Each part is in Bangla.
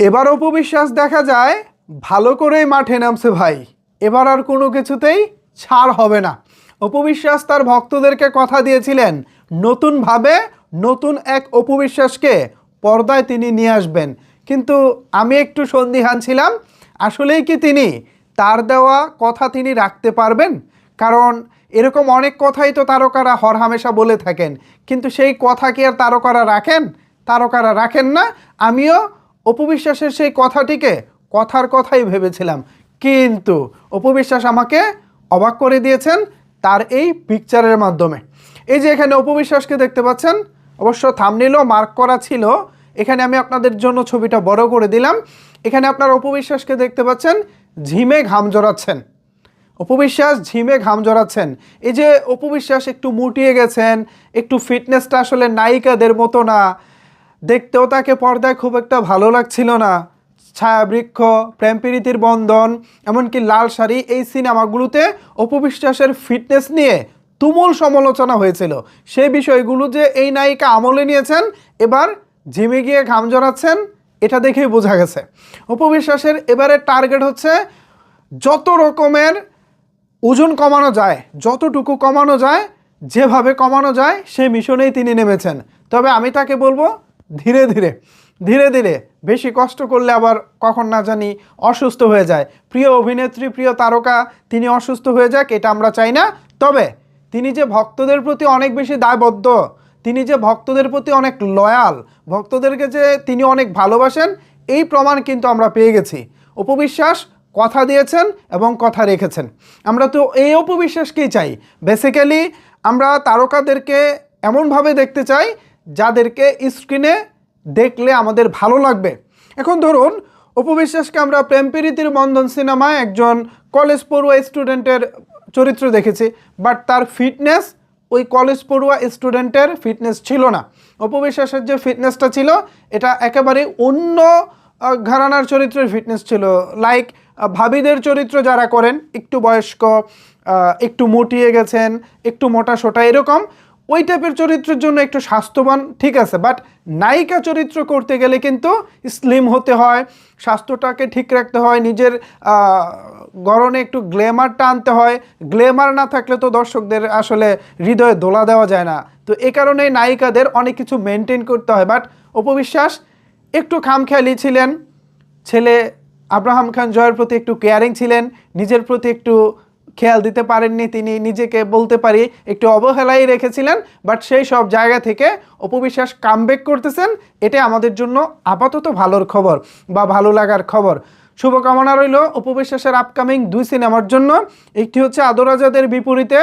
এবার অপু বিশ্বাস দেখা যায় ভালো করেই মাঠে নামছে ভাই। এবার আর কোনো কিছুতেই ছাড় হবে না। অপু বিশ্বাস তার ভক্তদেরকে কথা দিয়েছিলেন নতুনভাবে নতুন এক অপু বিশ্বাসকে পর্দায় তিনি নিয়ে আসবেন। কিন্তু আমি একটু সন্দিহান ছিলাম, আসলেই কি তিনি তার দেওয়া কথা তিনি রাখতে পারবেন? কারণ এরকম অনেক কথাই তো তারকারা হরহামেশা বলে থাকেন, কিন্তু সেই কথা কি আর তারকারা রাখেন? তারকারা রাখেন না। আমিও অপু বিশ্বাসের সেই কথাটিকে কথার কথাই ভেবেছিলাম, কিন্তু অপু বিশ্বাস আমাকে অবাক করে দিয়েছেন তার এই পিকচারের মাধ্যমে। এই যে এখানে অপু বিশ্বাসকে দেখতে পাচ্ছেন, অবশ্য থাম্বনেইলও মার্ক করা ছিল, এখানে আমি আপনাদের জন্য ছবিটা বড় করে দিলাম। এখানে আপনার অপু বিশ্বাসকে দেখতে পাচ্ছেন ঝিমে ঘাম জড়াচ্ছেন। অপু বিশ্বাস ঝিমে ঘাম জড়াচ্ছেন। এই যে অপু বিশ্বাস একটু মুটিয়ে গেছেন, একটু ফিটনেসটা আসলে নায়িকাদের মতো না, দেখতেও তাকে পর্দায় খুব একটা ভালো লাগছিল না। ছায়াবৃক্ষ, প্রেম প্রীতির বন্ধন, এমনকি লাল শাড়ি, এই সিনেমাগুলোতে অপু বিশ্বাসের ফিটনেস নিয়ে তুমুল সমালোচনা হয়েছিল। সেই বিষয়গুলো যে এই নায়িকা আমলে নিয়েছেন, এবার জিমে গিয়ে ঘাম জড়াচ্ছেন, এটা দেখেই বোঝা গেছে। অপু বিশ্বাসের এবারের টার্গেট হচ্ছে যত রকমের ওজন কমানো যায়, যতটুকু কমানো যায়, যেভাবে কমানো যায়, সেই মিশনেই তিনি নেমেছেন। তবে আমি তাকে বলবো ধীরে ধীরে ধীরে ধীরে, বেশি কষ্ট করলে আবার কখন না জানি অসুস্থ হয়ে যায়। প্রিয় অভিনেত্রী, প্রিয় তারকা, তিনি অসুস্থ হয়ে যাক, এটা আমরা চাই না। তবে তিনি যে ভক্তদের প্রতি অনেক বেশি দায়বদ্ধ, তিনি যে ভক্তদের প্রতি অনেক লয়াল, ভক্তদেরকে যে তিনি অনেক ভালোবাসেন, এই প্রমাণ কিন্তু আমরা পেয়ে গেছি। অপু বিশ্বাস কথা দিয়েছেন এবং কথা রেখেছেন। আমরা তো এই অপু বিশ্বাসকেই চাই। বেসিক্যালি আমরা তারকাদেরকে এমনভাবে দেখতে চাই যাদেরকে স্ক্রিনে দেখলে আমাদের ভালো লাগবে। এখন ধরুন অপু বিশ্বাসকে আমরা প্রেম প্রীতির বন্ধন সিনেমায় একজন কলেজ পড়ুয়া স্টুডেন্টের চরিত্র দেখেছি, বাট তার ফিটনেস ওই কলেজ পড়ুয়া স্টুডেন্টের ফিটনেস ছিল না। অপু বিশ্বাসের যে ফিটনেসটা ছিল, এটা একেবারে অন্য ঘরানার চরিত্রের ফিটনেস ছিল। লাইক ভাবিদের চরিত্র যারা করেন, একটু বয়স্ক, একটু মুটিয়ে গেছেন, একটু মোটা সোটা, এরকম ওই টাইপের চরিত্রের জন্য একটু স্বাস্থ্যবান ঠিক আছে, বাট নায়িকা চরিত্র করতে গেলে কিন্তু স্লিম হতে হয়, স্বাস্থ্যটাকে ঠিক রাখতে হয়, নিজের গড়নে একটু গ্ল্যামারটা আনতে হয়। গ্ল্যামার না থাকলে তো দর্শকদের আসলে হৃদয়ে দোলা দেওয়া যায় না। তো এই কারণেই নায়িকাদের অনেক কিছু মেনটেন করতে হয়। বাট অপু বিশ্বাস একটু খামখেয়ালি ছিলেন, ছেলে আব্রাহাম খান জয়ের প্রতি একটু কেয়ারিং ছিলেন, নিজের প্রতি একটু খেয়াল দিতে পারেননি, তিনি নিজেকে বলতে পারি একটু অবহেলাই রেখেছিলেন। বাট সেই সব জায়গা থেকে অপু বিশ্বাস কামব্যাক করতেছেন, এটা আমাদের জন্য আপাতত ভালোর খবর বা ভালো লাগার খবর। শুভকামনা রইল অপু বিশ্বাসের আপকামিং 2 সিনেমার জন্য। একটি হচ্ছে আদরাজাদের বিপরীতে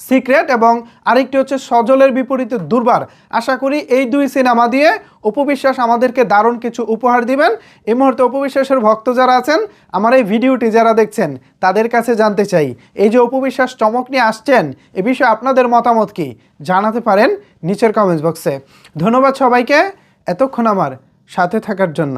সিক্রেট এবং আরেকটি হচ্ছে সজলের বিপরীতে দুর্বার। আশা করি এই 2 সিনেমা দিয়ে অপু বিশ্বাস আমাদেরকে দারুণ কিছু উপহার দিবেন। এই মুহূর্তে অপু বিশ্বাসের ভক্ত যারা আছেন, আমার এই ভিডিওটি যারা দেখছেন, তাদের কাছে জানতে চাই, এই যে অপু বিশ্বাস চমক নিয়ে আসছেন, এ বিষয়ে আপনাদের মতামত কি জানাতে পারেন নিচের কমেন্টস বক্সে। ধন্যবাদ সবাইকে এতক্ষণ আমার সাথে থাকার জন্য।